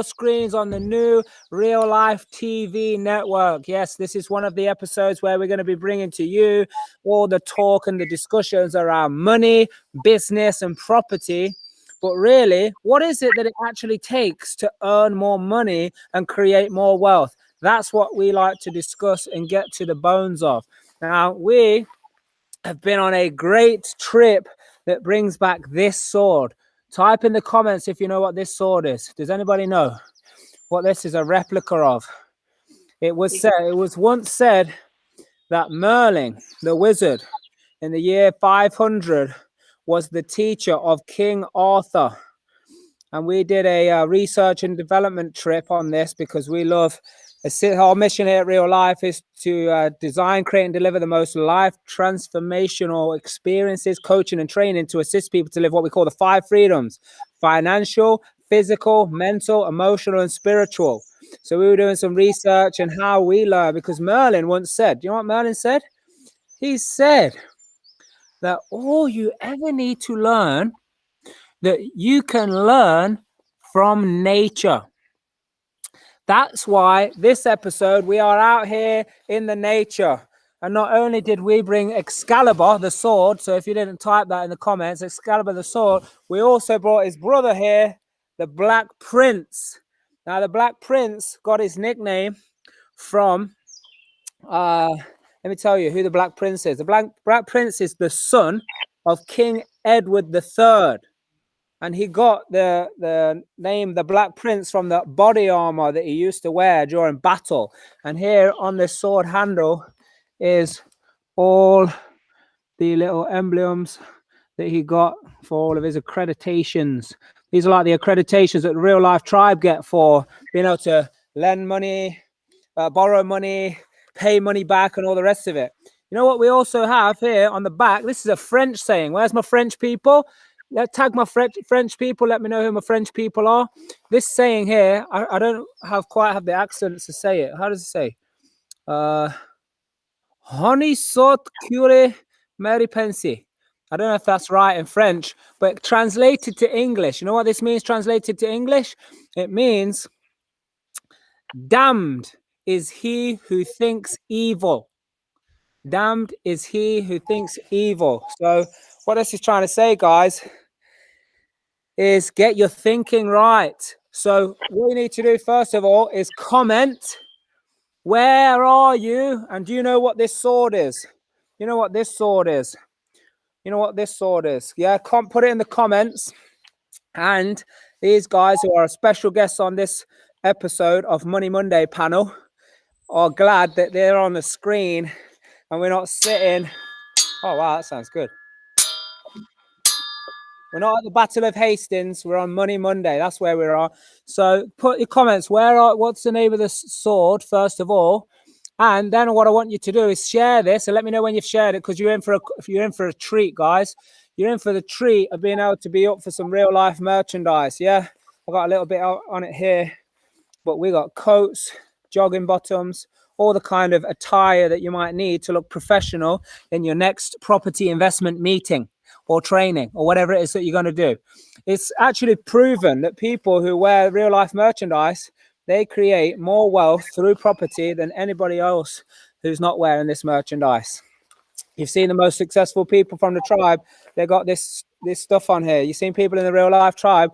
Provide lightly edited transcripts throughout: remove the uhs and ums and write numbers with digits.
screens on the new Real Life TV network. Yes, this is one of the episodes where we're going to be bringing to you all the talk and the discussions around money, business, and property. But really, what is it that it actually takes to earn more money and create more wealth? That's what we like to discuss and get to the bones of. Now, we have been on a great trip that brings back this sword. Type in the comments if you know what this sword is. Does anybody know what this is a replica of? It was once said that Merlin, the wizard, in the year 500, was the teacher of King Arthur. And we did a research and development trip on this because we love. Our mission here at Real Life is to design, create, and deliver the most life transformational experiences, coaching, and training to assist people to live what we call the 5 freedoms: financial, physical, mental, emotional, and spiritual. So we were doing some research and how we learn, because Merlin once said, do you know what Merlin said? He said that all you ever need to learn, that you can learn from nature. That's why this episode, we are out here in the nature. And not only did we bring Excalibur, the sword, so if you didn't type that in the comments, Excalibur, the sword, we also brought his brother here, the Black Prince. Now, the Black Prince got his nickname from, let me tell you who the Black Prince is. The Black Prince is the son of King Edward III. And he got the name the Black Prince from the body armor that he used to wear during battle. And here on this sword handle is all the little emblems that he got for all of his accreditations. These are like the accreditations that the Real Life Tribe get for being able to lend money, borrow money, pay money back, and all the rest of it. You know what we also have here on the back? This is a French saying. Where's my French people? Tag my French people. Let me know who my French people are. This saying here, I don't quite have the accents to say it. How does it say? Honey sot cure Mary Pensy. I don't know if that's right in French, but translated to English, you know what this means translated to English? It means, damned is he who thinks evil. Damned is he who thinks evil. So what this is trying to say, guys, is get your thinking right. So what you need to do, first of all, is comment. Where are you? And do you know what this sword is? You know what this sword is? You know what this sword is? Yeah, put it in the comments. And these guys who are special guests on this episode of Money Monday panel are glad that they're on the screen and we're not sitting. Oh, wow, that sounds good. We're not at the Battle of Hastings. We're on Money Monday. That's where we are. So put your comments. What's the name of the sword, first of all? And then what I want you to do is share this and let me know when you've shared it, because you're in for a treat, guys. You're in for the treat of being able to be up for some real life merchandise. Yeah, I got a little bit on it here, but we got coats, jogging bottoms, all the kind of attire that you might need to look professional in your next property investment meeting or training or whatever it is that you're going to do. It's actually proven that people who wear real life merchandise, they create more wealth through property than anybody else who's not wearing this merchandise. You've seen the most successful people from the tribe. They got this stuff on here. You've seen people in the Real Life Tribe.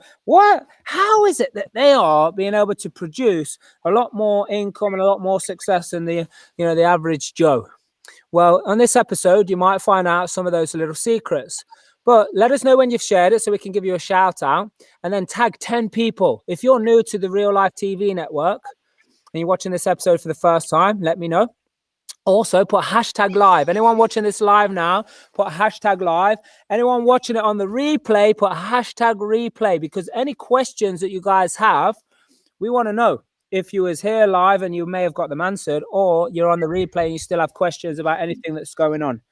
How is it that they are being able to produce a lot more income and a lot more success than the average Joe? Well, on this episode, you might find out some of those little secrets. But let us know when you've shared it so we can give you a shout out, and then tag 10 people. If you're new to the Real Life TV network and you're watching this episode for the first time, let me know. Also, put hashtag live. Anyone watching this live now, put hashtag live. Anyone watching it on the replay, put hashtag replay, because any questions that you guys have, we want to know. If you was here live and you may have got them answered, or you're on the replay and you still have questions about anything that's going on.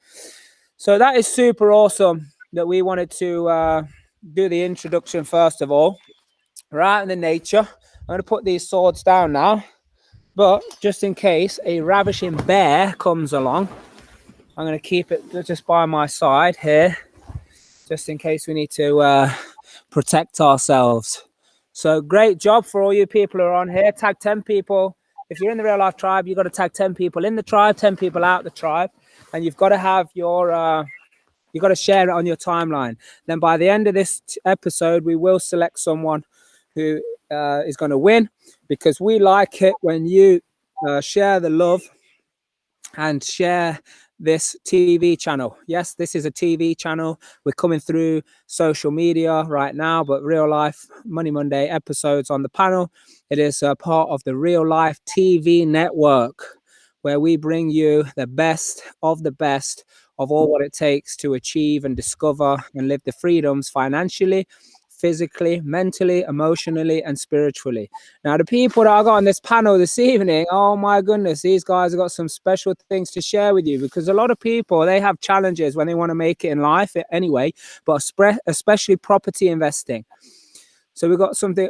So that is super awesome that we wanted to do the introduction first of all, right in the nature. I'm going to put these swords down now, but just in case a ravishing bear comes along, I'm going to keep it just by my side here, just in case we need to protect ourselves. So great job for all you people who are on here. Tag 10 people. If you're in the real life tribe, you've got to tag 10 people in the tribe, 10 people out the tribe, and you've got to have your you've got to share it on your timeline. Then by the end of this episode, we will select someone who is going to win, because we like it when you share the love and share this TV channel. Yes, this is a TV channel. We're coming through social media right now, but real life Money Monday episodes on the panel. It is a part of the Real Life TV network, where we bring you the best of all what it takes to achieve and discover and live the freedoms financially, physically, mentally, emotionally, and spiritually. Now, the people that I got on this panel this evening, oh my goodness, these guys have got some special things to share with you, because a lot of people, they have challenges when they want to make it in life anyway, but especially property investing. So we've got something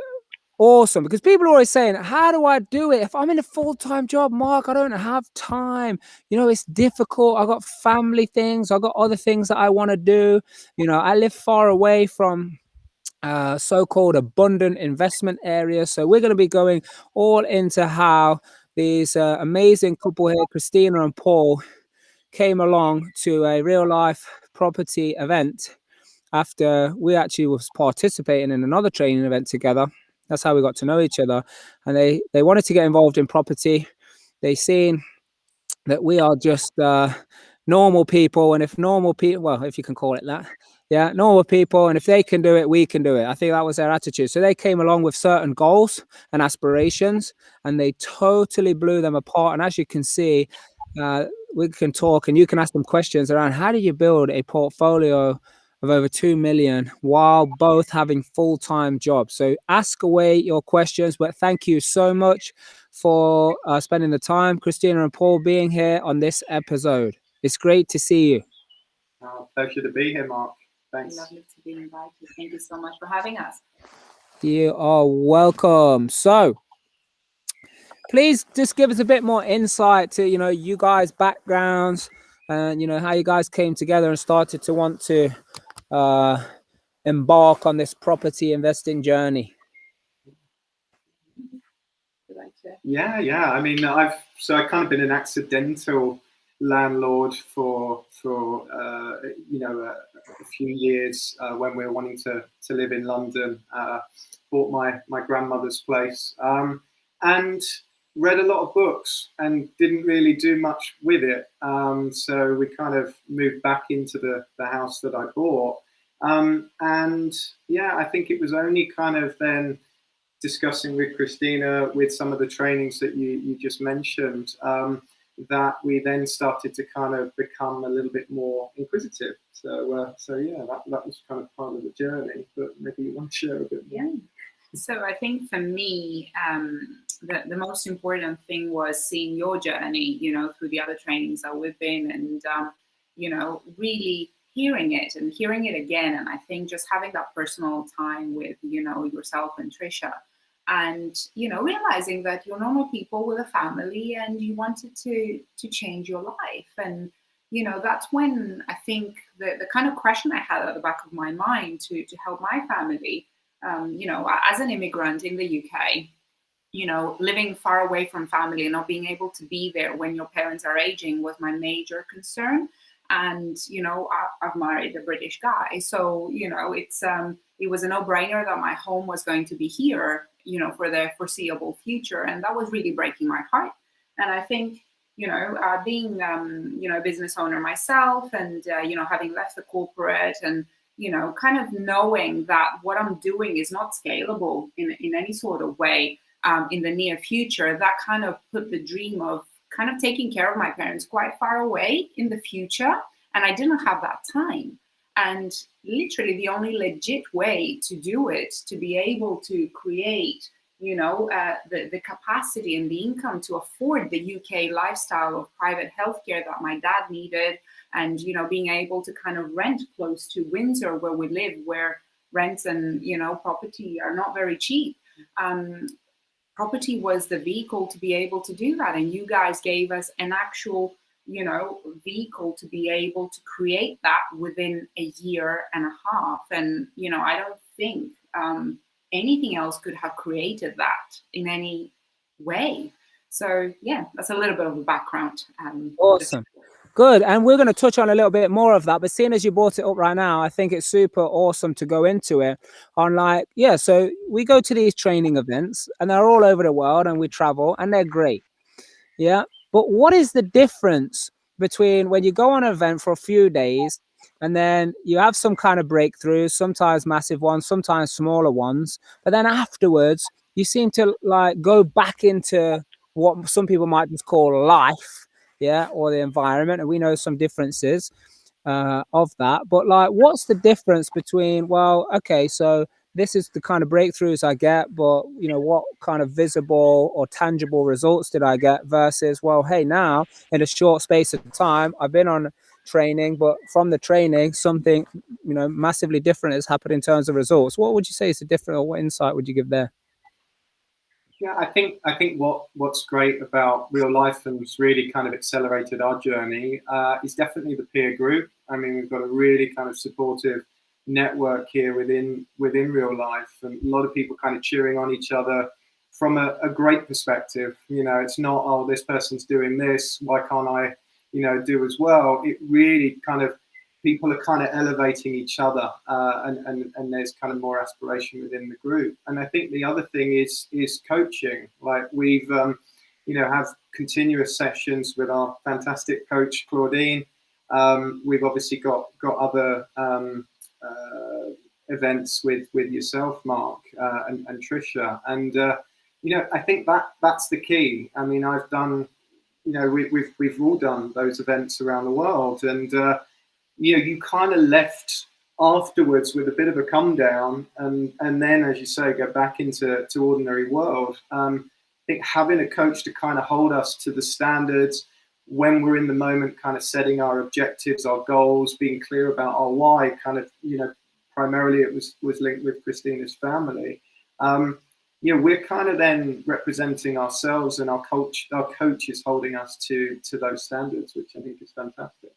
awesome, because people are always saying, how do I do it? If I'm in a full-time job, Mark, I don't have time. You know, it's difficult. I got family things. I got other things that I want to do. You know, I live far away from so-called abundant investment areas. So we're going to be going all into how these amazing couple here, Christina and Paul, came along to a real life property event after we actually was participating in another training event together. That's how we got to know each other. And they wanted to get involved in property. They seen that we are just normal people, and if normal people, well, if you can call it that, yeah, normal people, and if they can do it, we can do it. I think that was their attitude. So they came along with certain goals and aspirations, and they totally blew them apart. And as you can see, we can talk, and you can ask them questions around how do you build a portfolio of over 2 million while both having full-time jobs. So ask away your questions, but thank you so much for spending the time, Christina and Paul, being here on this episode. It's great to see you. Oh, pleasure to be here, Mark. Thanks. Lovely to be invited. Thank you so much for having us. You are welcome. So please just give us a bit more insight to, you know, you guys' backgrounds and, you know, how you guys came together and started to want to embark on this property investing journey. Yeah. I mean, I've kind of been an accidental landlord for you know, a few years when we were wanting to live in London. Bought my grandmother's place and read a lot of books and didn't really do much with it. So we kind of moved back into the house that I bought. And yeah, I think it was only kind of then discussing with Christina with some of the trainings that you just mentioned, that we then started to kind of become a little bit more inquisitive. So yeah, that was kind of part of the journey, but maybe you want to share a bit more. Yeah. So I think for me, the most important thing was seeing your journey, you know, through the other trainings that we've been, and, you know, really hearing it again. And I think just having that personal time with, you know, yourself and Trisha, and, you know, realizing that you're normal people with a family and you wanted to change your life. And, you know, that's when I think the kind of question I had at the back of my mind to help my family, you know, as an immigrant in the UK, you know, living far away from family and not being able to be there when your parents are aging was my major concern. And, you know, I've married a British guy. So, you know, it was a no-brainer that my home was going to be here, you know, for the foreseeable future. And that was really breaking my heart. And I think, you know, being, you know, a business owner myself and, you know, having left the corporate and, you know, kind of knowing that what I'm doing is not scalable in any sort of way in the near future, that kind of put the dream of kind of taking care of my parents quite far away in the future. And I didn't have that time. And literally the only legit way to do it, to be able to create, you know, the capacity and the income to afford the UK lifestyle of private healthcare that my dad needed, and, you know, being able to kind of rent close to Windsor where we live, where rents and, you know, property are not very cheap. Property was the vehicle to be able to do that. And you guys gave us an actual, you know, vehicle to be able to create that within a year and a half. And, you know, I don't think anything else could have created that in any way. So yeah, that's a little bit of a background. Awesome. Good. And we're going to touch on a little bit more of that. But seeing as you brought it up right now, I think it's super awesome to go into it on like, yeah, so we go to these training events and they're all over the world and we travel and they're great. Yeah. But what is the difference between when you go on an event for a few days and then you have some kind of breakthroughs, sometimes massive ones, sometimes smaller ones, but then afterwards you seem to like go back into what some people might just call life, yeah, or the environment, and we know some differences of that. But like, what's the difference between, well, okay, so this is the kind of breakthroughs I get, but you know, what kind of visible or tangible results did I get versus, well, hey, now in a short space of time, I've been on training, but from the training, something, you know, massively different has happened in terms of results. What would you say is the different, or what insight would you give there? Yeah, I think what's great about real life and has really kind of accelerated our journey is definitely the peer group. I mean, we've got a really kind of supportive network here within real life, and a lot of people kind of cheering on each other from a great perspective. You know, it's not, oh, this person's doing this, why can't I, you know, do as well? It really kind of, people are kind of elevating each other, and there's kind of more aspiration within the group. And I think the other thing is coaching. Like we've, you know, have continuous sessions with our fantastic coach Claudine. We've obviously got other events with yourself, Mark, and Trisha. And you know, I think that's the key. I mean, I've done, you know, we've all done those events around the world, and you know, you kind of left afterwards with a bit of a come down, and then, as you say, go back into ordinary world. I think having a coach to kind of hold us to the standards when we're in the moment, kind of setting our objectives, our goals, being clear about our why, kind of, you know, primarily it was linked with Christina's family. You know, we're kind of then representing ourselves, and our coach is holding us to those standards, which I think is fantastic.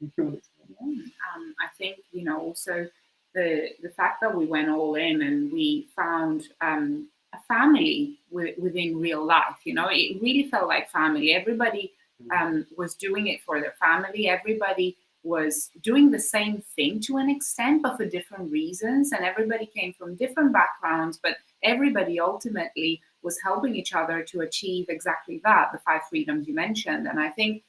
I think, you know, also the fact that we went all in and we found a family within real life, you know, it really felt like family. Everybody was doing it for their family. Everybody was doing the same thing to an extent, but for different reasons. And everybody came from different backgrounds, but everybody ultimately was helping each other to achieve exactly that, the 5 freedoms you mentioned. And I think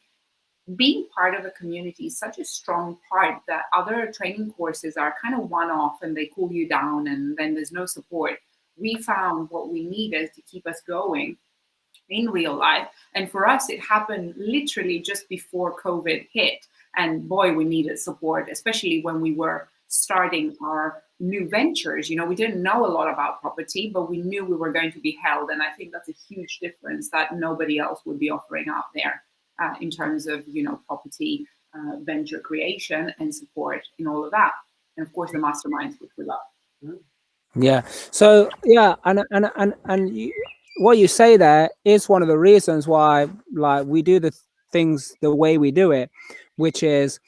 being part of a community is such a strong part that other training courses are kind of one-off and they cool you down and then there's no support. We found what we needed to keep us going in real life. And for us, it happened literally just before COVID hit. And boy, we needed support, especially when we were starting our new ventures. You know, we didn't know a lot about property, but we knew we were going to be held. And I think that's a huge difference that nobody else would be offering out there. In terms of, you know, property venture creation and support in all of that, and of course the masterminds, which we love. Yeah. So yeah, and you, what you say there is one of the reasons why, like, we do the things the way we do it, which is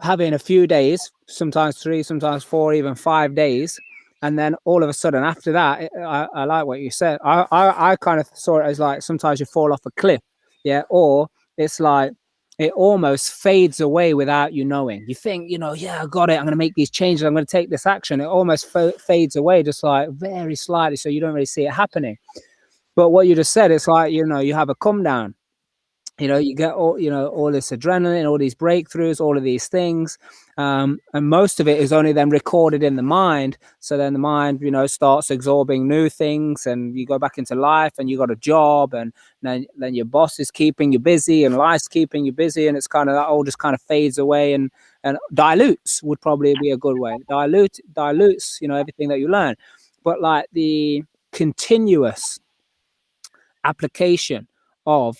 having a few days, sometimes 3, sometimes 4, even 5 days. And then all of a sudden after that, I like what you said. I kind of saw it as like sometimes you fall off a cliff. Yeah. Or it's like it almost fades away without you knowing. You think, you know, yeah, I got it. I'm going to make these changes. I'm going to take this action. It almost fades away just like very slightly. So you don't really see it happening. But what you just said, it's like, you know, you have a come down. You know, you get all, you know, all this adrenaline, all these breakthroughs, all of these things. And most of it is only then recorded in the mind. So then the mind, you know, starts absorbing new things, and you go back into life and you got a job, and then your boss is keeping you busy and life's keeping you busy. And it's kind of, that all just kind of fades away and dilutes would probably be a good way. Dilutes, you know, everything that you learn. But like the continuous application of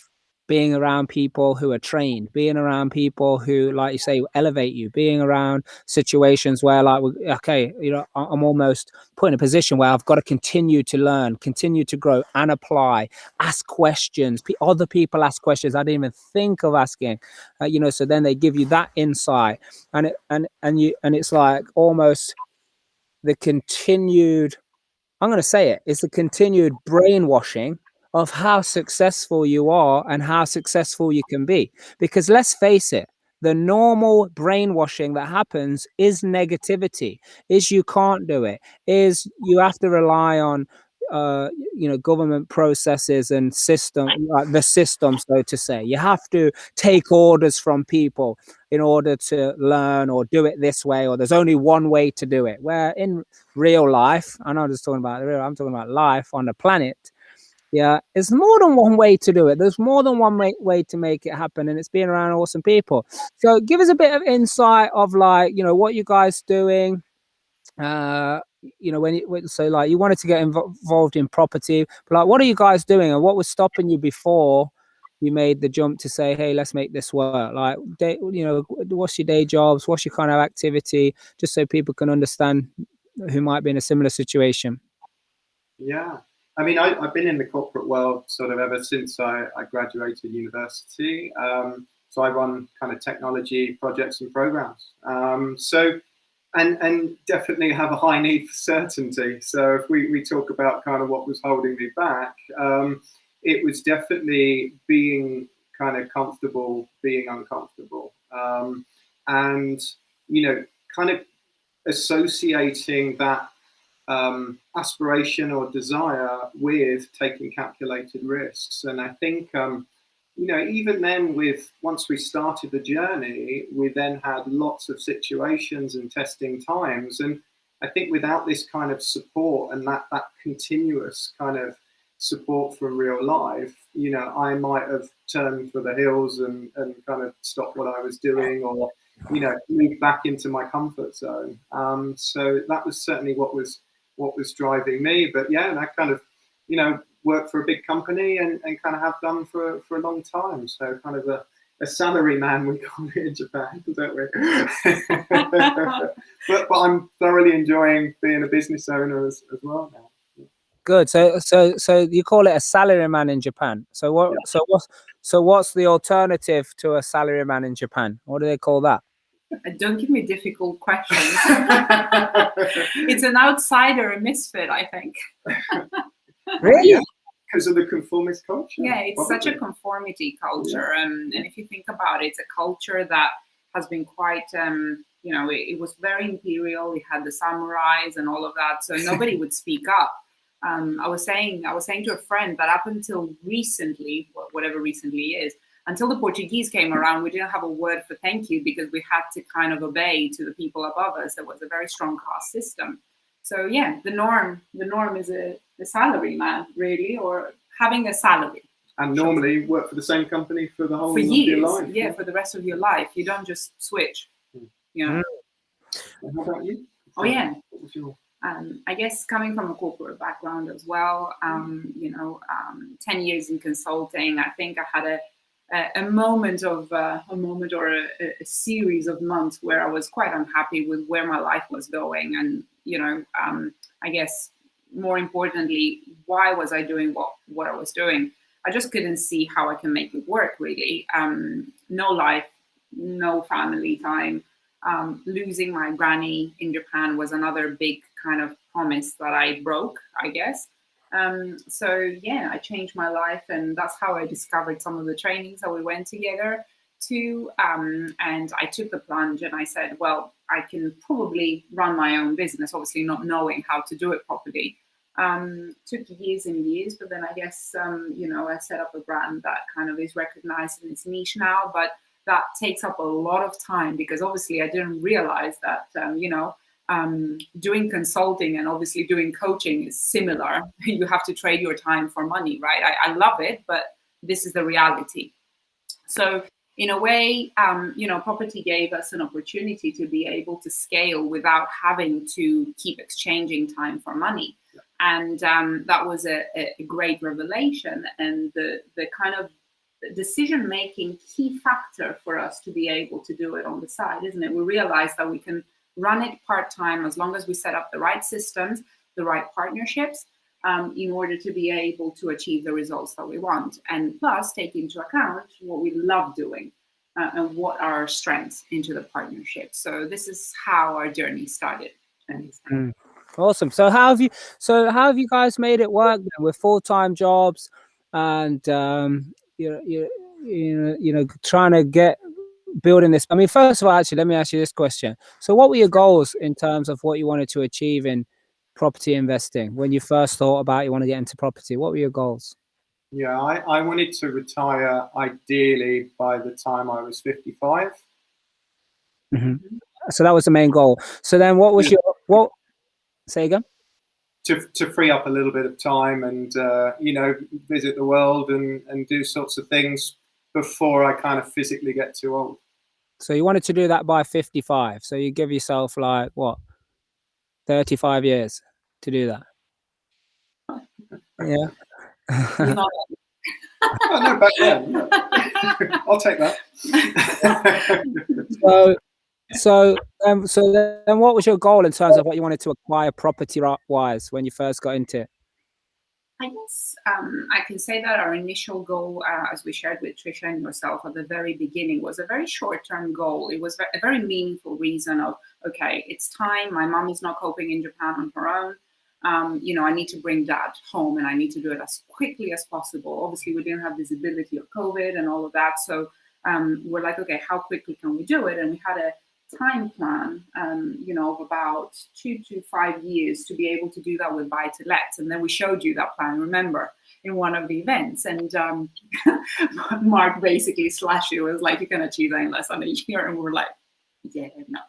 being around people who are trained, being around people who, like you say, elevate you, being around situations where, like, okay, you know, I'm almost put in a position where I've got to continue to learn, continue to grow and apply, ask questions. Other people ask questions I didn't even think of asking, you know, so then they give you that insight, and it's like almost the continued I'm going to say it. It's a continued brainwashing of how successful you are and how successful you can be. Because let's face it, the normal brainwashing that happens is negativity, is you can't do it, is you have to rely on government processes and system, like the system, so to say. You have to take orders from people in order to learn, or do it this way, or there's only one way to do it. Where in real life, I'm not just talking about real, I'm talking about life on the planet. Yeah, it's more than one way to do it. There's more than one way to make it happen, and it's being around awesome people. So give us a bit of insight of, like, what you guys doing. So like you wanted to get involved in property, but like, what are you guys doing, and what was stopping you before you made the jump to say, hey, let's make this work? Like, what's your day jobs, what's your kind of activity, just so people can understand who might be in a similar situation. Yeah, I mean, I've been in the corporate world sort of ever since I graduated university. So I run kind of technology projects and programs. And definitely have a high need for certainty. So if we talk about kind of what was holding me back, it was definitely being kind of comfortable, being uncomfortable. And, kind of associating that aspiration or desire with taking calculated risks. And I think, even then, once we started the journey, we then had lots of situations and testing times. And I think without this kind of support and that continuous kind of support from real life, I might have turned for the hills and kind of stopped what I was doing, or, moved back into my comfort zone. So that was certainly what was driving me. But yeah, and I kind of, work for a big company and kind of have done for a long time. So kind of a salary man, we call it in Japan, don't we? but I'm thoroughly enjoying being a business owner as well now. Good. So you call it a salary man in Japan. So what? Yeah. So what's the alternative to a salary man in Japan? What do they call that? Don't give me difficult questions. It's an outsider, a misfit, I think. Really? Yeah, because of the conformist culture. Yeah, it's such a conformity culture. Yeah. And if you think about it, it's a culture that has been quite, it was very imperial. It had the samurais and all of that. So nobody would speak up. I was saying to a friend that up until recently, whatever recently is, until the Portuguese came around, we didn't have a word for thank you, because we had to kind of obey to the people above us. There was a very strong caste system. So yeah, the norm is a salary man, really, or having a salary. And normally work for the same company for the whole of your life. Yeah, for the rest of your life. You don't just switch. And how about you? Oh yeah. What was your... I guess coming from a corporate background as well, 10 years in consulting, I think I had a moment or a series of months where I was quite unhappy with where my life was going. And, I guess more importantly, why was I doing what I was doing? I just couldn't see how I can make it work, really. No life, no family time. Losing my granny in Japan was another big kind of promise that I broke, I guess. So yeah, I changed my life, and that's how I discovered some of the trainings that we went together to. And I took the plunge, and I said, well, I can probably run my own business, obviously not knowing how to do it properly. Took years and years, but then I guess, I set up a brand that kind of is recognized in its niche now, but that takes up a lot of time, because obviously I didn't realize that, doing consulting and obviously doing coaching is similar. You have to trade your time for money, right? I love it, but this is the reality. So in a way, property gave us an opportunity to be able to scale without having to keep exchanging time for money. Yeah. And that was a great revelation, and the kind of decision-making key factor for us to be able to do it on the side, isn't it? We realized that we can run it part-time as long as we set up the right systems, the right partnerships, in order to be able to achieve the results that we want. And plus take into account what we love doing and what are our strengths into the partnership. So this is how our journey started. Awesome. So how have you guys made it work then with full-time jobs and trying to get building this? I mean, first of all, actually, let me ask you this question. So what were your goals in terms of what you wanted to achieve in property investing when you first thought about you want to get into property? What were your goals? Yeah, I wanted to retire ideally by the time I was 55. Mm-hmm. So that was the main goal. So then what was what? Say again? To free up a little bit of time and, visit the world and do sorts of things before I kind of physically get too old. So you wanted to do that by 55. So you give yourself like what, 35 years to do that? Yeah. You know, Oh, no, back then. I'll take that. So then what was your goal in terms of what you wanted to acquire property wise when you first got into it? I guess I can say that our initial goal, as we shared with Trisha and yourself at the very beginning, was a very short-term goal. It was a very meaningful reason of, okay, it's time. My mom is not coping in Japan on her own. I need to bring dad home and I need to do it as quickly as possible. Obviously, we didn't have visibility of COVID and all of that. So we're like, okay, how quickly can we do it? And we had a time plan, of about 2 to 5 years to be able to do that with buy to lets. And then we showed you that plan, remember, in one of the events. And Mark basically slashed it, was like, you can achieve that in less than a year. And we're like, yeah, no.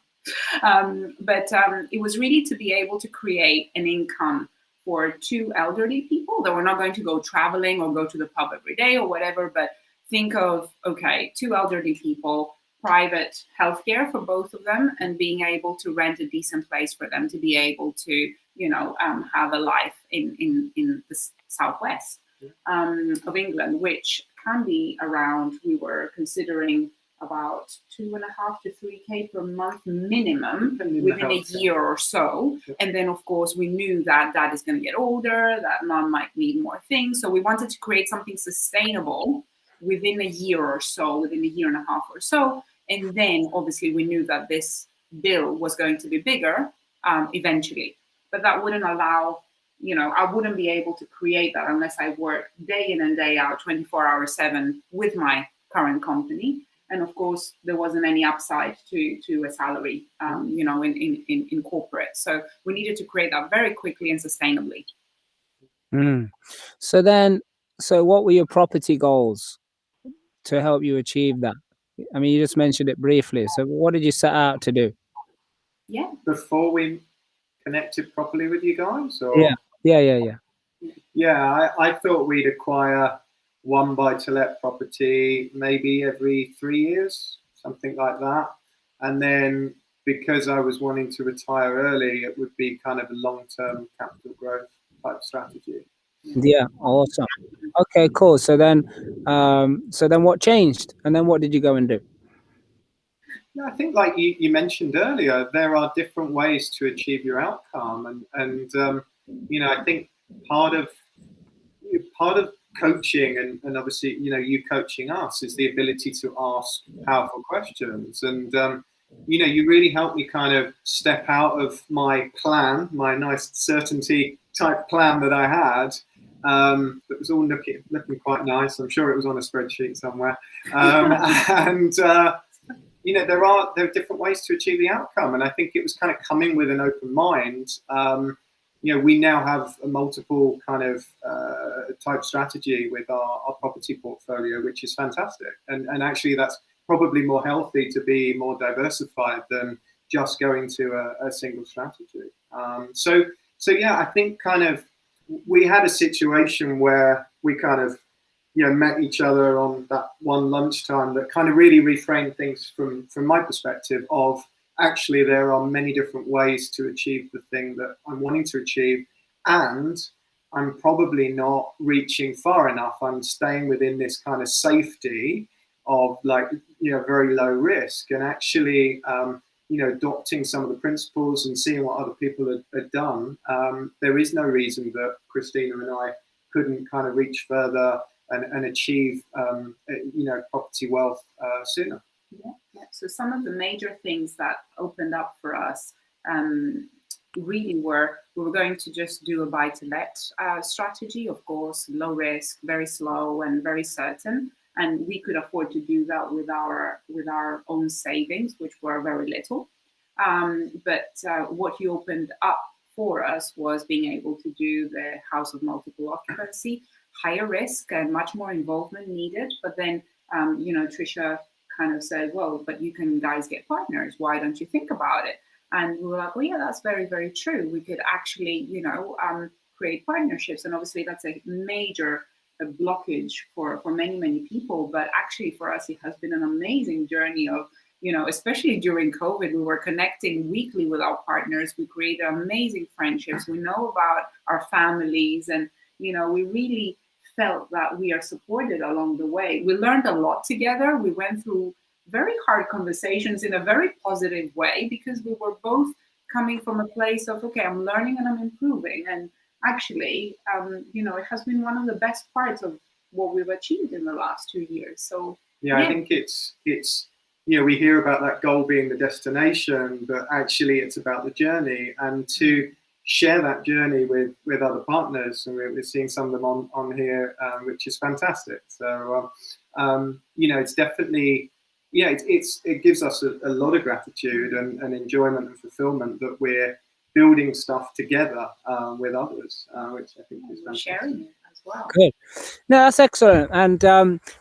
But it was really to be able to create an income for 2 elderly people that were not going to go traveling or go to the pub every day or whatever, but think of, okay, 2 elderly people, private healthcare for both of them, and being able to rent a decent place for them to be able to, have a life in the southwest of England, which can be around, we were considering about 2.5 to 3K per month minimum within a year or so. Yep. And then, of course, we knew that dad is going to get older, that mom might need more things. So we wanted to create something sustainable within a year or so, within a year and a half or so. And then, obviously, we knew that this bill was going to be bigger eventually. But that wouldn't allow, I wouldn't be able to create that unless I work day in and day out, 24 hours 7 with my current company. And of course, there wasn't any upside to a salary, in corporate. So we needed to create that very quickly and sustainably. So what were your property goals to help you achieve that? I mean, you just mentioned it briefly. So what did you set out to do? Yeah. Before we connected properly with you guys? Or? Yeah. Yeah, I thought we'd acquire 1 buy-to-let property maybe every 3 years, something like that. And then because I was wanting to retire early, it would be kind of a long-term capital growth type strategy. Yeah, awesome. Okay, cool. So then what changed? And then what did you go and do? Yeah, I think like you mentioned earlier, there are different ways to achieve your outcome. And I think part of coaching and obviously, you coaching us is the ability to ask powerful questions. And, you really helped me kind of step out of my plan, my nice certainty type plan that I had. That was all looking quite nice. I'm sure it was on a spreadsheet somewhere. There are different ways to achieve the outcome. And I think it was kind of coming with an open mind. We now have a multiple kind of type strategy with our property portfolio, which is fantastic. And actually, that's probably more healthy to be more diversified than just going to a single strategy. So yeah, I think kind of we had a situation where we kind of met each other on that one lunchtime that kind of really reframed things from my perspective of, actually, there are many different ways to achieve the thing that I'm wanting to achieve. And I'm probably not reaching far enough. I'm staying within this kind of safety of very low risk, and actually, adopting some of the principles and seeing what other people had done. There is no reason that Christina and I couldn't kind of reach further and achieve, property wealth sooner. Yeah. So some of the major things that opened up for us really we were going to just do a buy-to-let strategy, of course, low risk, very slow and very certain. And we could afford to do that with our own savings, which were very little. But what he opened up for us was being able to do the house of multiple occupancy, higher risk and much more involvement needed. But then, Trisha kind of said, well, but you can guys get partners. Why don't you think about it? And we were like, well, yeah, that's very, very true. We could actually, create partnerships. And obviously that's a major blockage for many, many people. But actually for us, it has been an amazing journey of, especially during COVID, we were connecting weekly with our partners. We created amazing friendships. We know about our families, and, we really felt that we are supported along the way. We learned a lot together. We went through very hard conversations in a very positive way, because we were both coming from a place of, okay, I'm learning and I'm improving. And actually, it has been one of the best parts of what we've achieved in the last 2 years. So yeah. I think it's we hear about that goal being the destination, but actually it's about the journey, and to share that journey with other partners. And we're seeing some of them on here, which is fantastic. So it's definitely, it gives us a lot of gratitude and enjoyment and fulfillment that we're building stuff together with others, which I think is fantastic. Sharing it as well. Good. No, that's excellent. And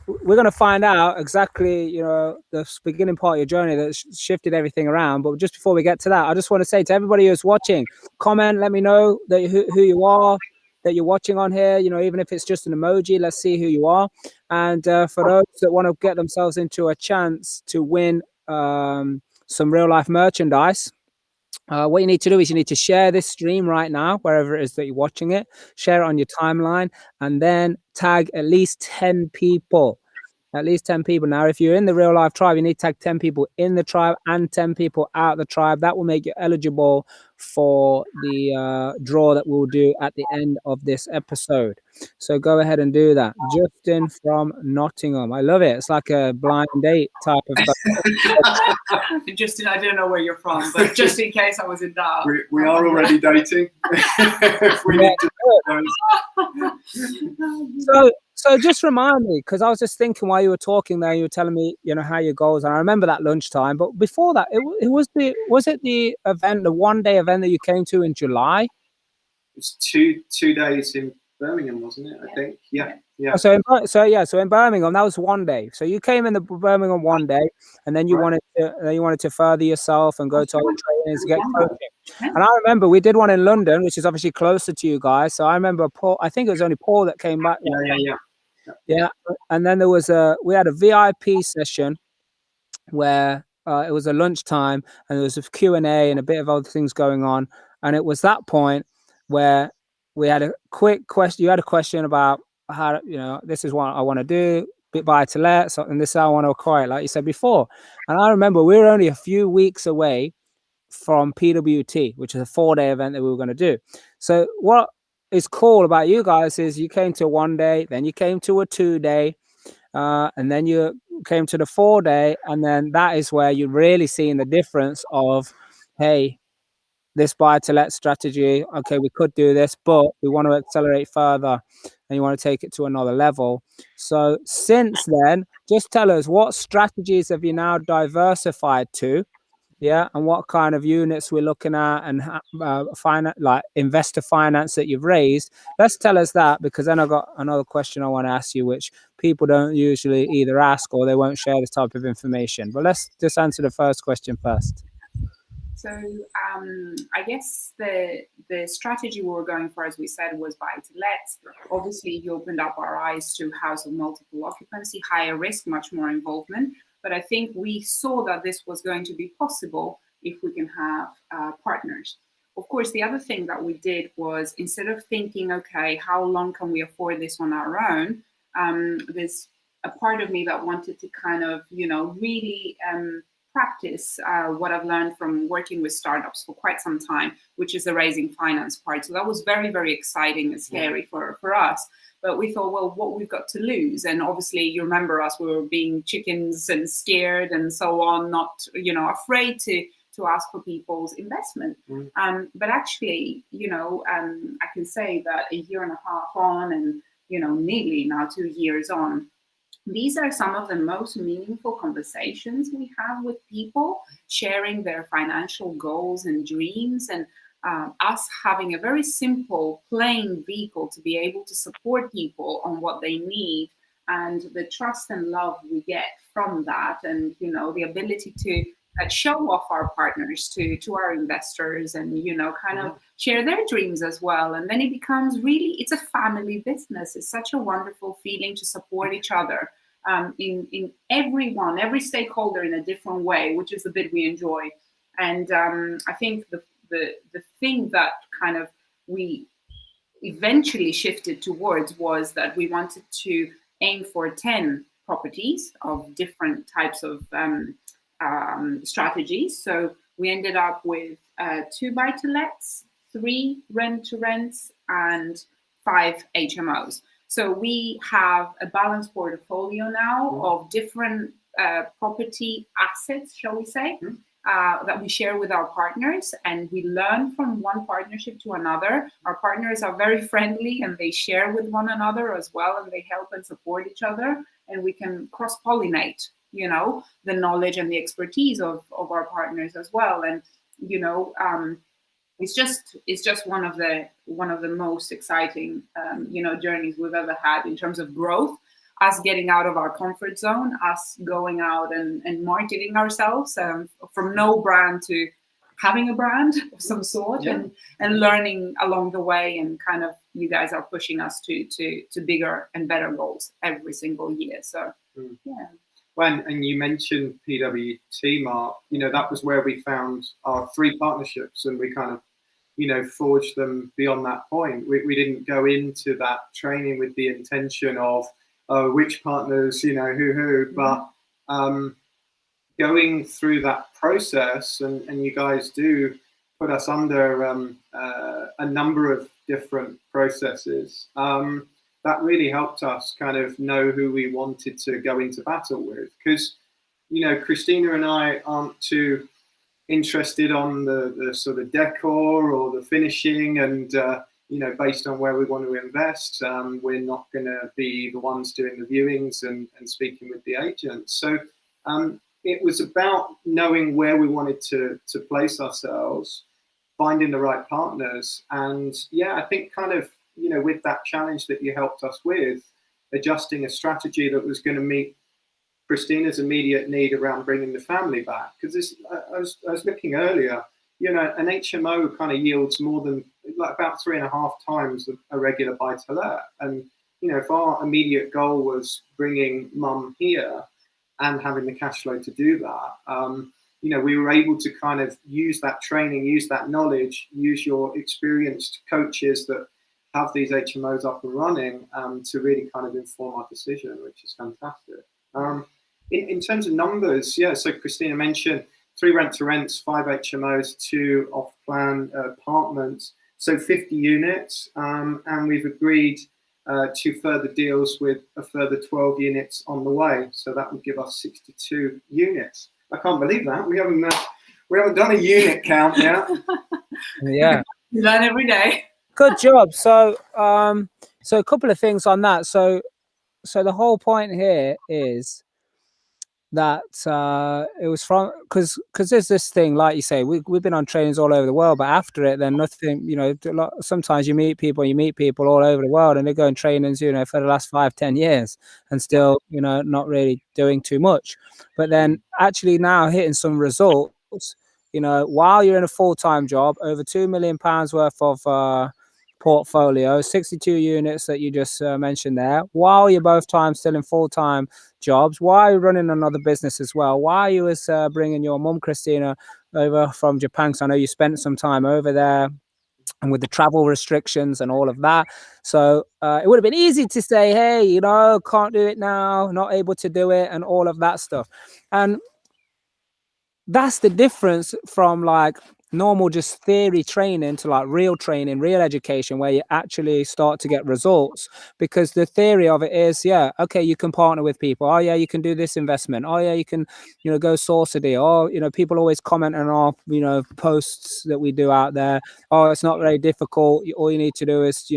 we're going to find out exactly, the beginning part of your journey that shifted everything around. But just before we get to that, I just want to say to everybody who's watching, comment, let me know that who you are, that you're watching on here, even if it's just an emoji, let's see who you are. And for those that want to get themselves into a chance to win some real life merchandise, what you need to do is you need to share this stream right now, wherever it is that you're watching it, share it on your timeline, and then tag at least 10 people. At least 10 people. Now, if you're in the real life tribe, you need to tag 10 people in the tribe and 10 people out of the tribe. That will make you eligible for the draw that we'll do at the end of this episode. So go ahead and do that. Justin from Nottingham. I love it. It's like a blind date type of stuff. Justin, I don't know where you're from, but just in case I was in doubt. We are already dating. We need to So just remind me, because I was just thinking while you were talking there, you were telling me, how your goals are. I remember that lunchtime, but before that, was it the event, the 1-day event that you came to in July? It's two days in Birmingham, wasn't it? I think. Yeah. So in Birmingham, that was 1 day. So you came in the Birmingham 1 day, and then you wanted to further yourself and go to other trainings to get coaching. And I remember we did one in London, which is obviously closer to you guys. So I remember Paul. I think it was only Paul that came back. Yeah. And then we had a VIP session where it was a lunchtime, and there was a Q&A and a bit of other things going on. And it was that point where we had a quick question. You had a question about how, this is what I want to do, bit buy to let, so, and this is how I want to acquire it, like you said before. And I remember we were only a few weeks away from PWT, which is a 4-day event that we were going to do. So what is cool about you guys is you came to 1 day, then you came to a 2-day, and then you came to the 4-day, and then that is where you're really seeing the difference of, hey, this buy to let strategy, okay, we could do this, but we want to accelerate further, and you want to take it to another level. So since then, just tell us, what strategies have you now diversified to? Yeah, and what kind of units we're looking at, and like investor finance that you've raised. Let's tell us that, because then I've got another question I want to ask you, which people don't usually either ask or they won't share this type of information. But let's just answer the first question first. So I guess the strategy we were going for, as we said, was buy to let. Obviously, you opened up our eyes to house of multiple occupancy, higher risk, much more involvement. But I think we saw that this was going to be possible if we can have partners. Of course, the other thing that we did was, instead of thinking, okay, how long can we afford this on our own? There's a part of me that wanted to kind of, really practice what I've learned from working with startups for quite some time, which is the raising finance part. So that was very, very exciting and scary for us. But we thought, well, what we've got to lose? And obviously, you remember us, we were being chickens and scared and so on, not, afraid to to ask for people's investment. But actually, I can say that a year and a half on, and nearly now 2 years on, these are some of the most meaningful conversations we have with people, sharing their financial goals and dreams, and us having a very simple, plain vehicle to be able to support people on what they need, and the trust and love we get from that, and the ability to show off our partners to our investors, and kind of share their dreams as well. And then it becomes really, it's a family business. It's such a wonderful feeling to support each other, in every stakeholder in a different way, which is the bit we enjoy. And I think the thing that kind of we eventually shifted towards was that we wanted to aim for 10 properties of different types of strategies. So we ended up with 2 buy-to-lets, 3 rent-to-rents, and 5 HMOs. So we have a balanced portfolio now of different property assets, shall we say, that we share with our partners, and we learn from one partnership to another. Our partners are very friendly, and they share with one another as well, and they help and support each other, and we can cross-pollinate, the knowledge and the expertise of our partners as well. And it's just one of the most exciting journeys we've ever had in terms of growth, us getting out of our comfort zone, us going out and marketing ourselves, from no brand to having a brand of some sort, and learning along the way, and kind of you guys are pushing us to bigger and better goals every single year. So yeah. And you mentioned PWT, Mark, that was where we found our 3 partnerships, and we kind of, forged them beyond that point. We didn't go into that training with the intention of which partners, who, but going through that process, and you guys do put us under a number of different processes, that really helped us kind of know who we wanted to go into battle with. Because, Christina and I aren't too interested on the sort of decor or the finishing, and based on where we want to invest, we're not going to be the ones doing the viewings and speaking with the agents. So it was about knowing where we wanted to place ourselves, finding the right partners, and I think kind of with that challenge that you helped us with, adjusting a strategy that was going to meet Christina's immediate need around bringing the family back. Because I was looking earlier, an HMO kind of yields more than about 3.5 times a regular buy-to-let. And if our immediate goal was bringing mum here and having the cash flow to do that, we were able to kind of use that training, use that knowledge, use your experienced coaches that have these HMOs up and running, to really kind of inform our decision, which is fantastic. In terms of numbers, so Christina mentioned 3 rent-to-rents, 5 HMOs, 2 off-plan apartments, so 50 units, and we've agreed to further deals with a further 12 units on the way, so that would give us 62 units. I can't believe that. We haven't done a unit count yet. Yeah. You learn every day. Good job. So so a couple of things on that. So the whole point here is that it was from because there's this thing, like you say, we've been on trainings all over the world, but after it, then nothing, sometimes you meet people all over the world, and they're going trainings, for the last 5-10 years and still, not really doing too much. But then actually now hitting some results, while you're in a full-time job, over £2 million worth of portfolio, 62 units that you just mentioned there, while you're both times still in full-time jobs, while you're running another business as well, while you was bringing your mum Christina over from Japan, because I know you spent some time over there, and with the travel restrictions and all of that. So it would have been easy to say, hey, can't do it now, not able to do it, and all of that stuff. And that's the difference from, like, normal just theory training to like real training, real education, where you actually start to get results. Because the theory of it is, yeah, okay, you can partner with people. Oh yeah, you can do this investment. Oh yeah, you can, go source a deal. Oh, people always comment on our, posts that we do out there. Oh, it's not very difficult. All you need to do is,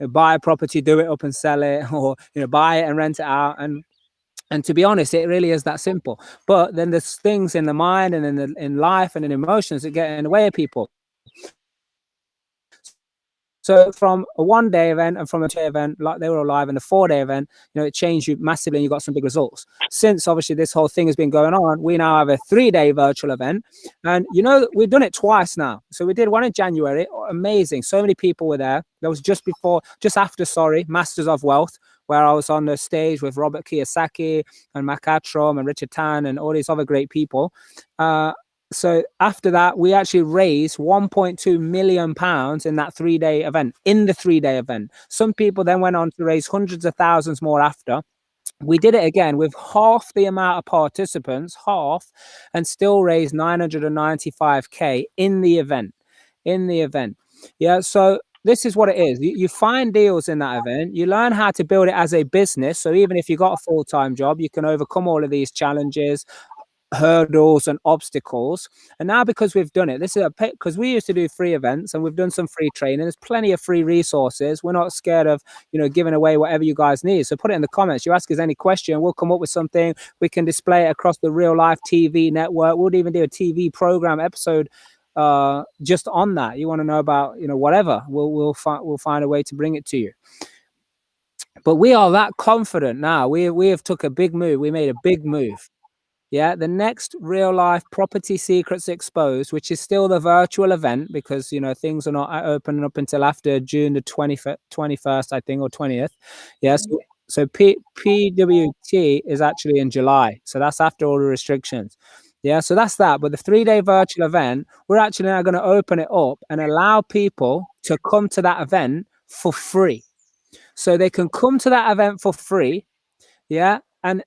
buy a property, do it up and sell it, or buy it and rent it out. And to be honest, it really is that simple. But then there's things in the mind and in life and in emotions that get in the way of people. So from a 1-day event and from a 2-day event, like they were all live, and a 4-day event, it changed you massively and you got some big results. Since obviously this whole thing has been going on, we now have a 3-day virtual event. And we've done it twice now. So we did one in January. Amazing. So many people were there. That was just after Masters of Wealth, where I was on the stage with Robert Kiyosaki and Mac Attram and Richard Tan and all these other great people. So after that, we actually raised £1.2 million in that 3-day event, in the 3-day event. Some people then went on to raise hundreds of thousands more after. We did it again with half the amount of participants, and still raised 995K in the event. Yeah, so this is what it is. You find deals in that event. You learn how to build it as a business. So even if you've got a full-time job, you can overcome all of these challenges, hurdles and obstacles. And now, because we've done it, because we used to do free events and we've done some free training, there's plenty of free resources. We're not scared of giving away whatever you guys need. So put it in the comments. You ask us any question, we'll come up with something. We can display it across the Real Life TV network. We'll even do a TV program episode just on that. You want to know about whatever, we'll find a way to bring it to you. But we are that confident now. We have took a big move. We made a big move. Yeah, the next Real Life Property Secrets Exposed, which is still the virtual event, because things are not opening up until after June the 21st, I think, or 20th. Yes. Yeah, so PWT is actually in July. So that's after all the restrictions. Yeah, so that's that. But the 3-day virtual event, we're actually now going to open it up and allow people to come to that event for free. So they can come to that event for free. Yeah. And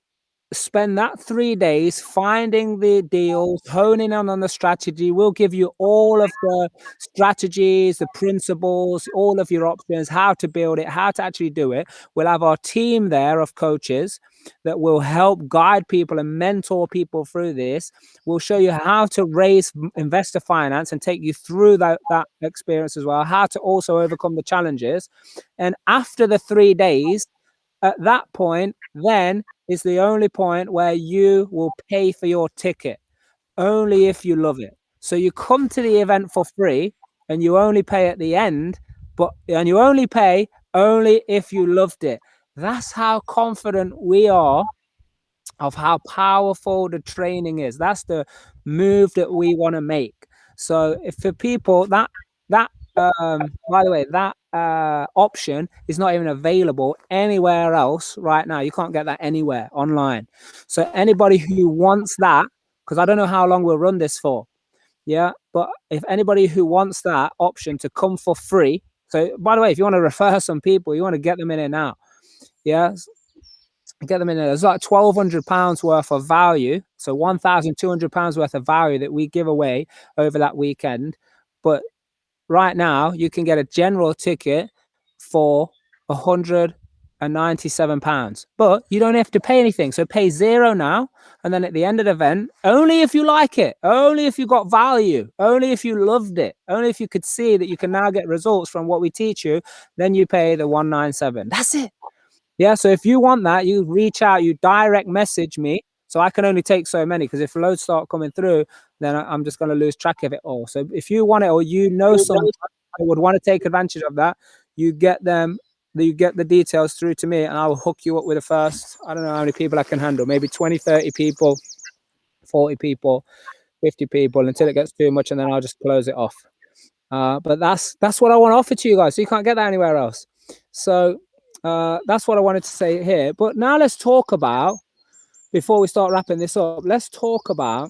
spend that 3 days finding the deals, honing in on the strategy. We'll give you all of the strategies, the principles, all of your options, how to build it, how to actually do it. We'll have our team there of coaches that will help guide people and mentor people through this. We'll show you how to raise investor finance and take you through that experience as well, how to also overcome the challenges. And after the 3 days, at that point, then is the only point where you will pay for your ticket, only if you love it. So you come to the event for free and you only pay at the end, and you only pay only if you loved it. That's how confident we are of how powerful the training is. That's the move that we want to make. So if for people that by the way, that option is not even available anywhere else right now. You can't get that anywhere online. So anybody who wants that, because I don't know how long we'll run this for. Yeah, but if anybody who wants that option to come for free. So by the way, if you want to refer some people, you want to get them in here now. Yeah, get them in there. There's like £1,200 worth of value. So £1,200 worth of value that we give away over that weekend. But right now, you can get a general ticket for £197, but you don't have to pay anything. So pay £0 now, and then at the end of the event, only if you like it, only if you got value, only if you loved it, only if you could see that you can now get results from what we teach you, then you pay the £197. That's it. Yeah. So if you want that, you reach out, you direct message me. So I can only take so many, because if loads start coming through, then I'm just going to lose track of it all. So if you want it, or someone that would want to take advantage of that, you get the details through to me, and I will hook you up with the first, I don't know how many people I can handle, maybe 20, 30 people, 40 people, 50 people, until it gets too much, and then I'll just close it off. But that's what I want to offer to you guys. So you can't get that anywhere else. So that's what I wanted to say here. But now let's talk about, before we start wrapping this up, let's talk about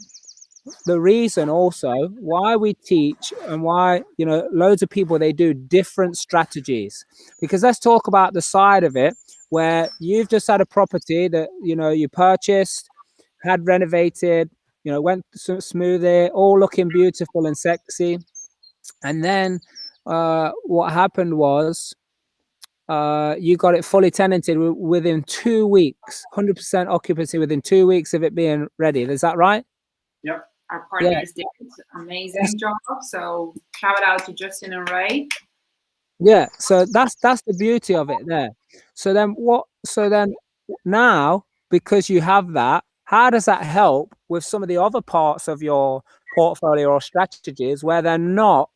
the reason also why we teach, and why loads of people, they do different strategies. Because let's talk about the side of it where you've just had a property that you purchased, had renovated, you know, went smoothly, all looking beautiful and sexy. And then what happened was you got it fully tenanted within 2 weeks, 100% occupancy within 2 weeks of it being ready. Is that right? Yep. Our partners did an amazing job. So shout out to Justin and Ray. Yeah, so that's the beauty of it there. So then now, because you have that, how does that help with some of the other parts of your portfolio or strategies where they're not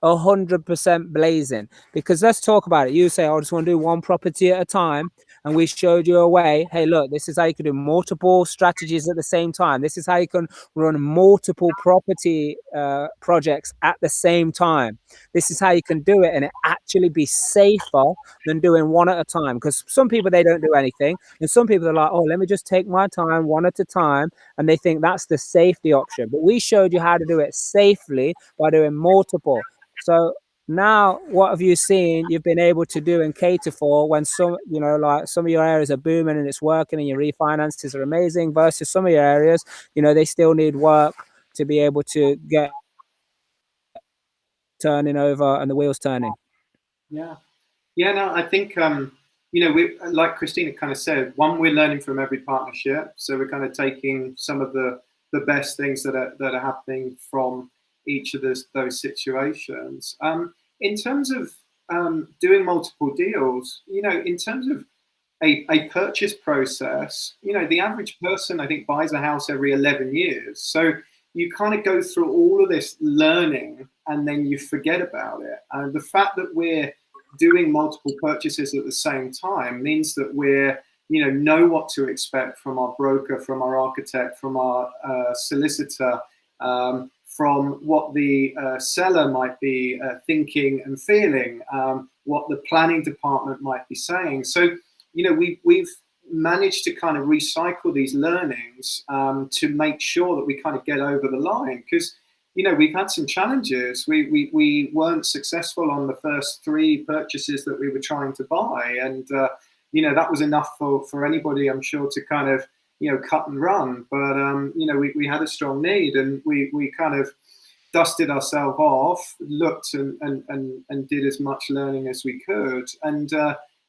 100% blazing? Because let's talk about it. You say, I just want to do one property at a time, and we showed you a way. Hey, look, this is how you can do multiple strategies at the same time. This is how you can run multiple property projects at the same time. This is how you can do it, and it actually be safer than doing one at a time. Because some people, they don't do anything, and some people are like, oh, let me just take my time one at a time, and they think that's the safety option. But we showed you how to do it safely by doing multiple. So now, what have you seen you've been able to do and cater for when some, you know, like some of your areas are booming and it's working and your refinances are amazing, versus some of your areas, you know, they still need work to be able to get turning over and the wheels turning? Yeah. No, I think you know, we, like Christina kind of said, one, we're learning from every partnership, so we're kind of taking some of the best things that are happening from each of those situations. In terms of doing multiple deals, you know, in terms of a purchase process, you know, the average person, I think, buys a house every 11 years. So you kind of go through all of this learning and then you forget about it. And the fact that we're doing multiple purchases at the same time means that we're, you know what to expect from our broker, from our architect, from our solicitor, from what the seller might be thinking and feeling, what the planning department might be saying. So, you know, we've managed to kind of recycle these learnings to make sure that we kind of get over the line. Because, you know, we've had some challenges. We weren't successful on the first 3 purchases that we were trying to buy. And, you know, that was enough for anybody, I'm sure, to kind of, you know, cut and run. But, you know, we had a strong need, and we kind of dusted ourselves off, looked and did as much learning as we could. And,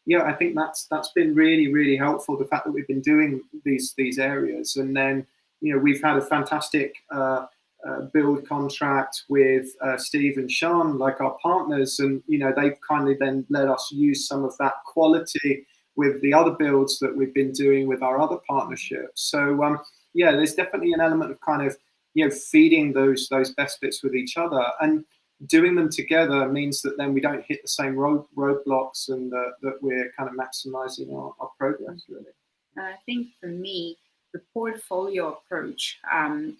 yeah, I think that's been really, really helpful, the fact that we've been doing these areas. And then, you know, we've had a fantastic build contract with Steve and Sean, like our partners, and, you know, they've kindly then let us use some of that quality with the other builds that we've been doing with our other partnerships. So yeah, there's definitely an element of kind of, you know, feeding those best bits with each other, and doing them together means that then we don't hit the same roadblocks, and that we're kind of maximizing our progress, really. I think for me, the portfolio approach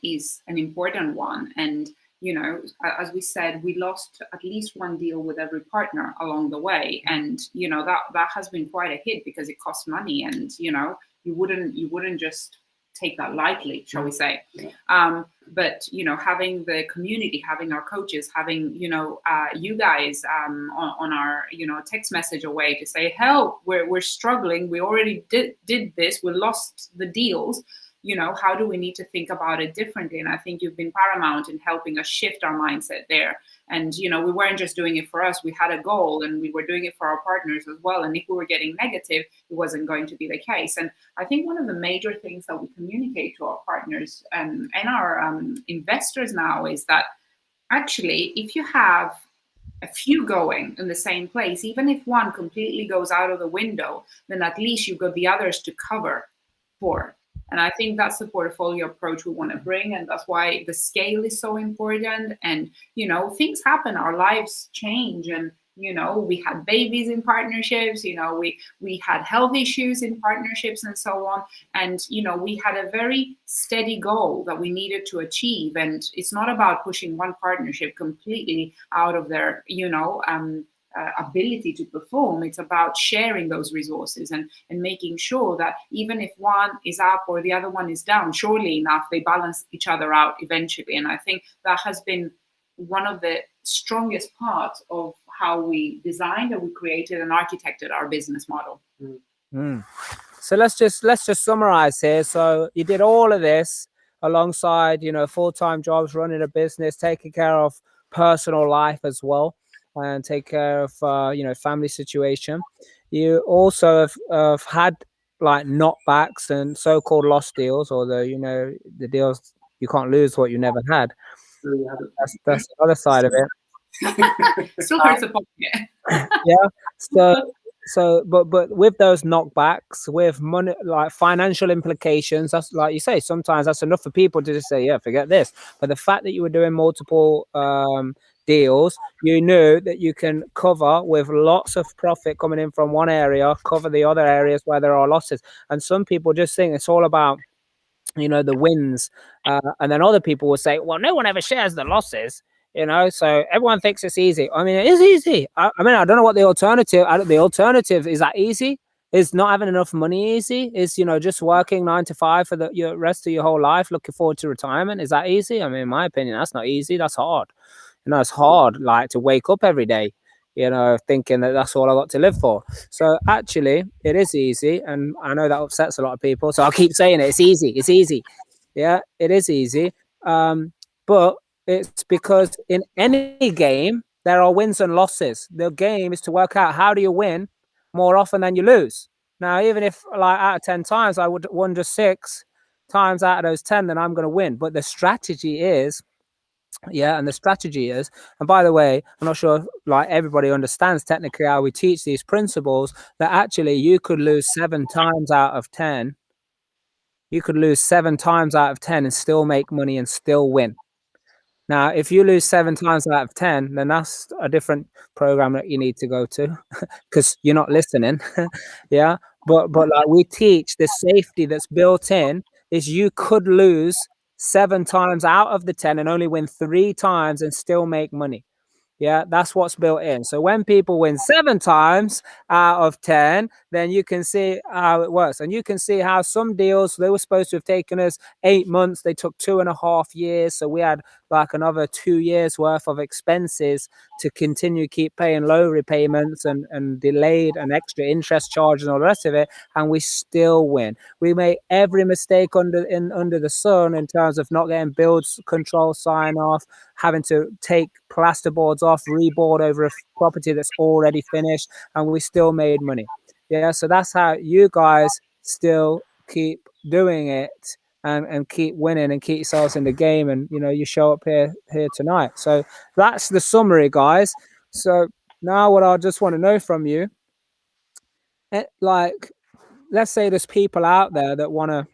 is an important one. And, you know, as we said, we lost at least one deal with every partner along the way. And, you know, that has been quite a hit, because it costs money, and, you know, you wouldn't just take that lightly, shall we say. Yeah. But, you know, having the community, having our coaches, having, you know, you guys on our, you know, text message away to say, help, we're struggling. We already did this. We lost the deals. You know, how do we need to think about it differently? And I think you've been paramount in helping us shift our mindset there. And, you know, we weren't just doing it for us. We had a goal, and we were doing it for our partners as well. And if we were getting negative, it wasn't going to be the case. And I think one of the major things that we communicate to our partners and our investors now is that actually, if you have a few going in the same place, even if one completely goes out of the window, then at least you've got the others to cover for. And I think that's the portfolio approach we want to bring. And that's why the scale is so important. And, you know, things happen, our lives change. And, you know, we had babies in partnerships, you know, we had health issues in partnerships and so on. And, you know, we had a very steady goal that we needed to achieve. And it's not about pushing one partnership completely out of their, you know, ability to perform. It's about sharing those resources and making sure that even if one is up or the other one is down, surely enough, they balance each other out eventually. And I think that has been one of the strongest parts of how we designed and we created and architected our business model. So let's just summarize here. So you did all of this alongside, you know, full-time jobs, running a business, taking care of personal life as well, and take care of, you know, family situation. You also have had like knockbacks and so-called lost deals, or the, you know, the deals you can't lose what you never had. That's the other side of it. Still hurts a pocket. Yeah. But with those knockbacks, with money, like financial implications, that's like you say, sometimes that's enough for people to just say, yeah, forget this. But the fact that you were doing multiple deals, you knew that you can cover with lots of profit coming in from one area, cover the other areas where there are losses. And some people just think it's all about, you know, the wins, and then other people will say, well, no one ever shares the losses, you know, so everyone thinks it's easy. I mean, it is easy. I mean, I don't know what the alternative is. That easy? Is not having enough money easy? Is, you know, just working 9 to 5 for the your rest of your whole life, looking forward to retirement? Is that easy? I mean, in my opinion, that's not easy. That's hard. You know, it's hard, like, to wake up every day, you know, thinking that that's all I got to live for. So actually, it is easy, and I know that upsets a lot of people. So I'll keep saying it. It's easy. It's easy. Yeah, it is easy. But it's because in any game there are wins and losses. The game is to work out how do you win more often than you lose. Now, even if, like, out of 10 times I would won just 6 times out of those 10, then I'm going to win. But the strategy is, yeah, and the strategy is, and by the way, I'm not sure if, like, everybody understands technically how we teach these principles, that actually you could lose 7 times out of 10. You could lose 7 times out of 10 and still make money and still win. Now, if you lose 7 times out of 10, then that's a different program that you need to go to, because you're not listening. Yeah. But like, we teach the safety that's built in is you could lose 7 times out of the 10 and only win 3 times and still make money. Yeah, that's what's built in. So when people win 7 times out of 10, then you can see how it works. And you can see how some deals, they were supposed to have taken us 8 months. They took 2.5 years. So we had like another 2 years worth of expenses to continue keep paying low repayments and delayed and extra interest charges and all the rest of it. And we still win. We make every mistake under the sun in terms of not getting builds control sign off, having to take plasterboards off, reboard over a property that's already finished, and we still made money. Yeah, so that's how you guys still keep doing it, and keep winning and keep yourselves in the game, and, you know, you show up here tonight. So that's the summary, guys. So now what I just want to know from you, like, let's say there's people out there that want to,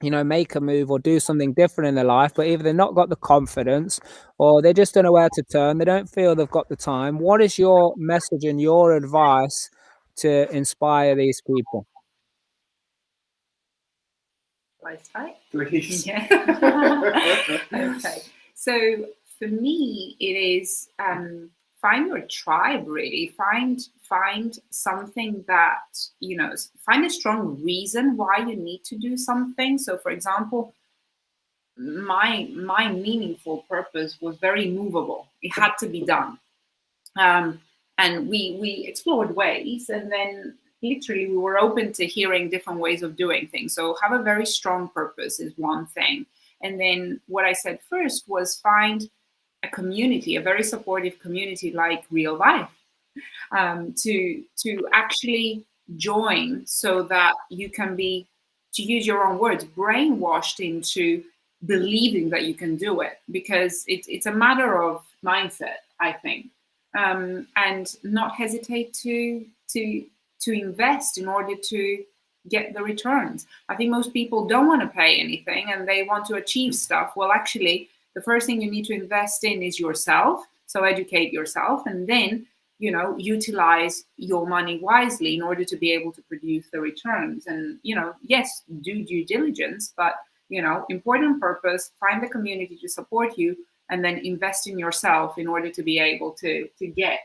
you know, make a move or do something different in their life, but either they've not got the confidence or they just don't know where to turn. They don't feel they've got the time. What is your message and your advice to inspire these people? I start? Please. Yeah. Okay. So for me, it is find your tribe, really. Find something that, you know, find a strong reason why you need to do something. So, for example, my meaningful purpose was very movable. It had to be done. And we explored ways, and then literally we were open to hearing different ways of doing things. So have a very strong purpose is one thing. And then what I said first was find a community, a very supportive community like real life, to actually join, so that you can be, to use your own words, brainwashed into believing that you can do it, because it's a matter of mindset, I think. And not hesitate to invest in order to get the returns. I think most people don't want to pay anything and they want to achieve stuff. Well, actually, the first thing you need to invest in is yourself. So educate yourself, and then, you know, utilize your money wisely in order to be able to produce the returns. And, you know, yes, do due diligence, but, you know, important purpose, find the community to support you, and then invest in yourself in order to be able to get,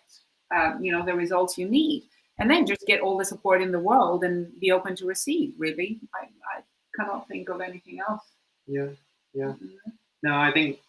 you know, the results you need. And then just get all the support in the world and be open to receive, really. I cannot think of anything else. Yeah, yeah. Mm-hmm. No, I think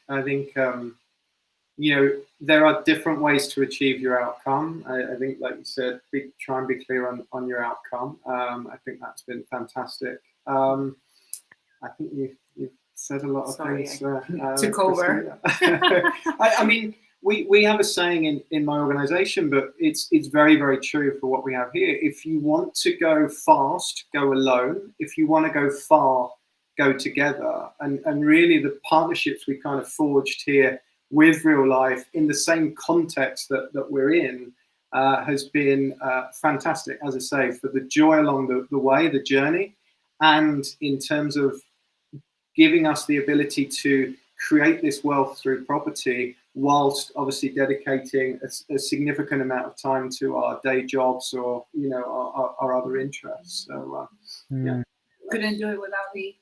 you know, there are different ways to achieve your outcome. I think, like you said, try and be clear on your outcome. I think that's been fantastic. I think you've said a lot of things. Took over. I mean, we have a saying in my organization, but it's very, very true for what we have here. If you want to go fast, go alone. If you want to go far, go together. And really the partnerships we kind of forged here with Real Life in the same context that we're in has been fantastic, as I say, for the joy along the way, the journey, and in terms of giving us the ability to create this wealth through property, whilst obviously dedicating a significant amount of time to our day jobs or our other interests. So yeah, couldn't do it without the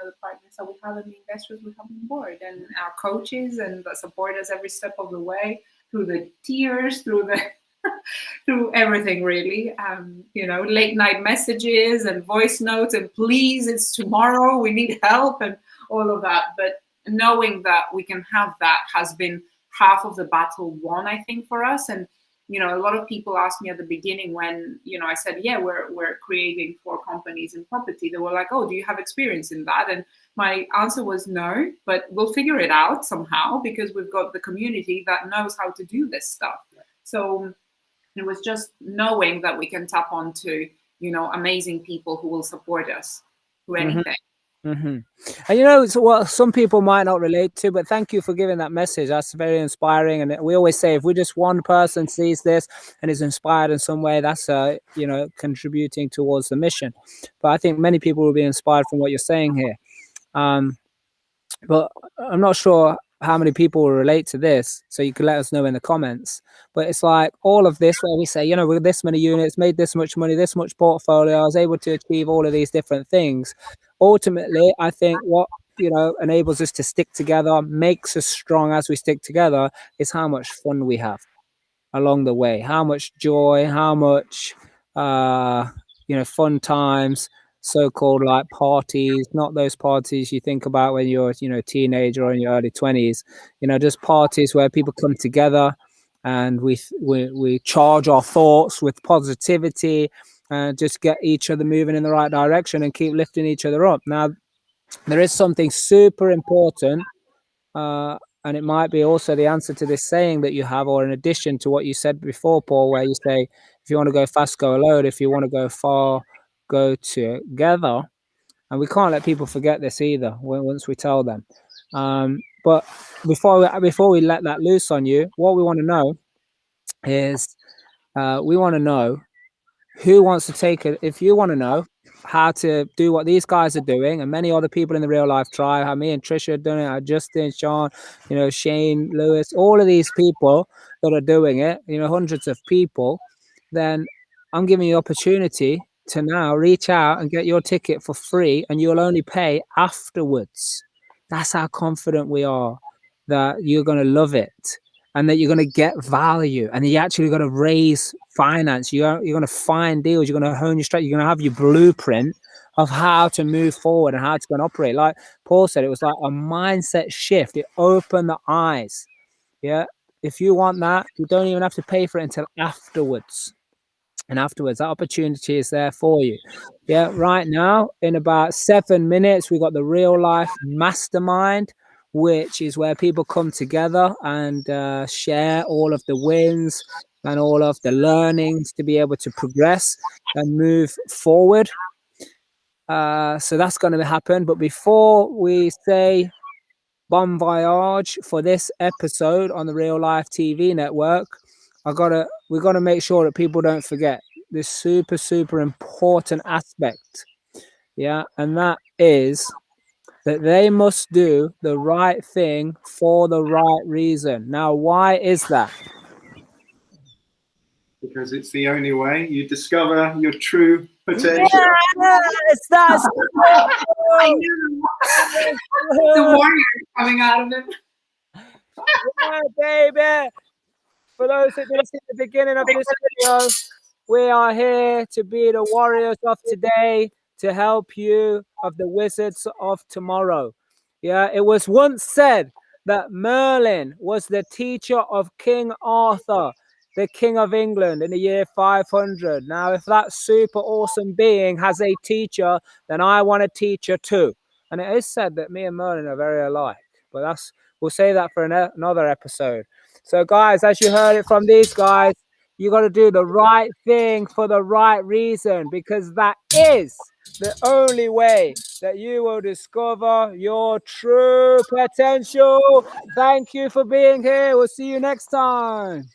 the partners that we have and the investors we have on board, and our coaches and that support us every step of the way, through the tears, through the through everything really. Late night messages and voice notes and please, it's tomorrow, we need help, and all of that. But knowing that we can have that has been half of the battle won, I think, for us. And a lot of people asked me at the beginning when I said, yeah, we're creating 4 companies in property. They were like, oh, do you have experience in that? And my answer was no, but we'll figure it out somehow, because we've got the community that knows how to do this stuff. So it was just knowing that we can tap onto amazing people who will support us through anything. Mm-hmm. And it's what some people might not relate to, but thank you for giving that message. That's very inspiring. And we always say, if we just one person sees this and is inspired in some way, that's contributing towards the mission. But I think many people will be inspired from what you're saying here. But I'm not sure how many people will relate to this, so you can let us know in the comments. But it's like all of this where we say, with this many units, made this much money, this much portfolio, I was able to achieve all of these different things. Ultimately, I think what enables us to stick together, makes us strong as we stick together, is how much fun we have along the way, how much joy, how much fun times, so-called like parties, not those parties you think about when you're a teenager or in your early 20s, just parties where people come together and we charge our thoughts with positivity and just get each other moving in the right direction and keep lifting each other up. Now, there is something super important, and it might be also the answer to this saying that you have, or in addition to what you said before, Paul, where you say, if you want to go fast, go alone. If you want to go far, go together. And we can't let people forget this either once we tell them. But before we let that loose on you, what we want to know is who wants to take it. If you want to know how to do what these guys are doing, and many other people in the Real Life Tribe, how me and Trisha are doing it, how Justin, Sean, Shane, Lewis, all of these people that are doing it, hundreds of people, then I'm giving you the opportunity to now reach out and get your ticket for free, and you'll only pay afterwards. That's how confident we are that you're going to love it, and that you're going to get value, and you're actually going to raise finance. You're going to find deals. You're going to hone your strategy. You're going to have your blueprint of how to move forward and how to go and operate. Like Paul said, it was like a mindset shift. It opened the eyes. Yeah. If you want that, you don't even have to pay for it until afterwards. And afterwards, that opportunity is there for you. Yeah. Right now, in about 7 minutes, we got the Real Life Mastermind, which is where people come together and share all of the wins and all of the learnings to be able to progress and move forward. So that's going to happen. But before we say bon voyage for this episode on the Real Life TV network, we got to make sure that people don't forget this super, super important aspect. Yeah. And that is that they must do the right thing for the right reason. Now, why is that? Because it's the only way you discover your true potential. Yes, that's I knew the warrior coming out of him. yeah, baby. For those who didn't see the beginning of this video, we are here to be the warriors of today, to help you of the wizards of tomorrow. Yeah, it was once said that Merlin was the teacher of King Arthur, the King of England, in the year 500. Now, if that super awesome being has a teacher, then I want a teacher too. And it is said that me and Merlin are very alike, but we'll say that for another episode. So guys, as you heard it from these guys, you got to do the right thing for the right reason, because that is the only way that you will discover your true potential. Thank you for being here. We'll see you next time.